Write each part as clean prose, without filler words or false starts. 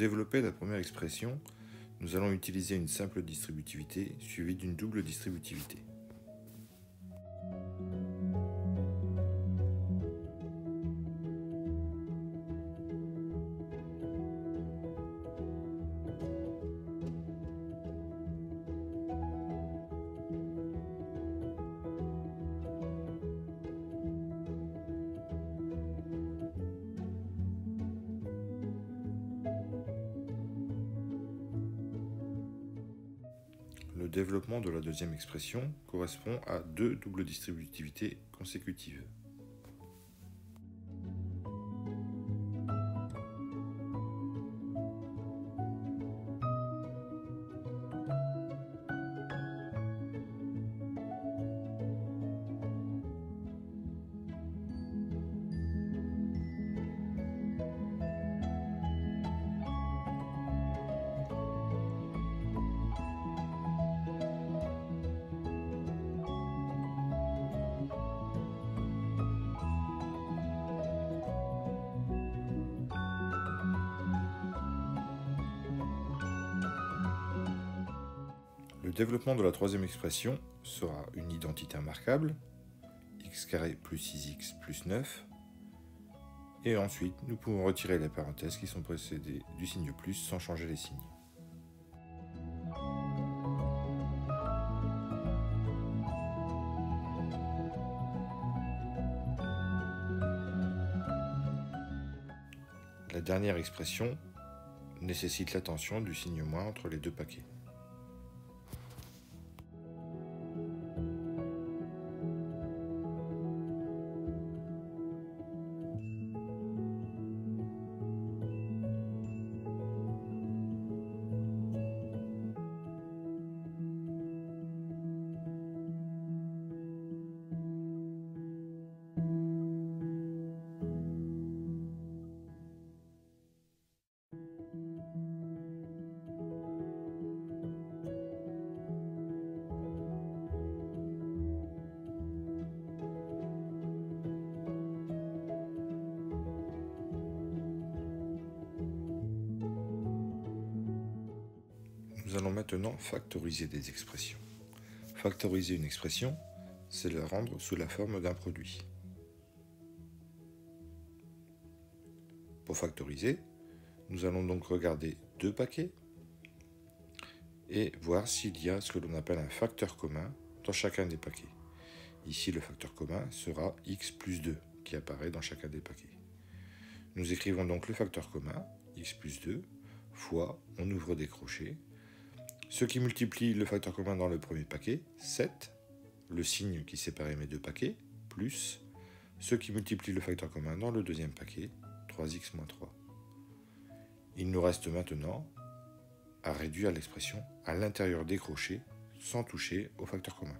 développer la première expression, nous allons utiliser une simple distributivité suivie d'une double distributivité. Le développement de la deuxième expression correspond à deux doubles distributivités consécutives. Le développement de la troisième expression sera une identité immarquable, x carré plus 6x plus 9, et ensuite nous pouvons retirer les parenthèses qui sont précédées du signe plus sans changer les signes. La dernière expression nécessite l'attention du signe moins entre les deux paquets. Nous allons maintenant factoriser des expressions. Factoriser une expression, c'est la rendre sous la forme d'un produit. Pour factoriser, nous allons donc regarder deux paquets et voir s'il y a ce que l'on appelle un facteur commun dans chacun des paquets. Ici, le facteur commun sera x plus 2 qui apparaît dans chacun des paquets. Nous écrivons donc le facteur commun, x plus 2, fois, on ouvre des crochets, ce qui multiplie le facteur commun dans le premier paquet, 7, le signe qui séparait mes deux paquets, plus ce qui multiplie le facteur commun dans le deuxième paquet, 3x moins 3. Il nous reste maintenant à réduire l'expression à l'intérieur des crochets sans toucher au facteur commun.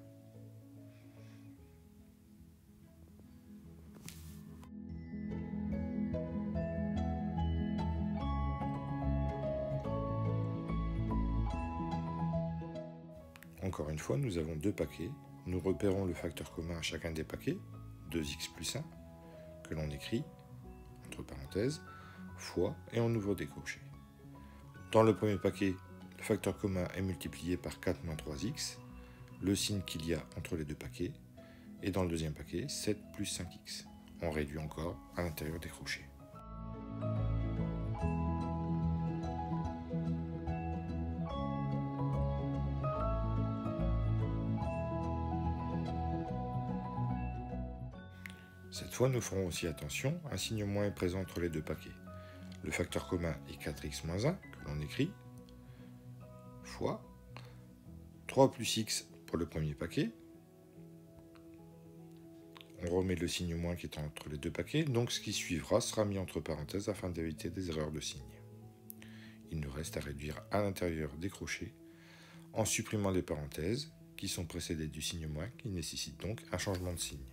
Encore une fois, nous avons deux paquets. Nous repérons le facteur commun à chacun des paquets, 2x plus 1, que l'on écrit, entre parenthèses, fois, et on ouvre des crochets. Dans le premier paquet, le facteur commun est multiplié par 4 moins 3x, le signe qu'il y a entre les deux paquets, et dans le deuxième paquet, 7 plus 5x. On réduit encore à l'intérieur des crochets. Cette fois, nous ferons aussi attention, un signe moins est présent entre les deux paquets. Le facteur commun est 4x moins 1, que l'on écrit, fois 3 plus x pour le premier paquet. On remet le signe moins qui est entre les deux paquets, donc ce qui suivra sera mis entre parenthèses afin d'éviter des erreurs de signe. Il nous reste à réduire à l'intérieur des crochets en supprimant les parenthèses qui sont précédées du signe moins qui nécessite donc un changement de signe.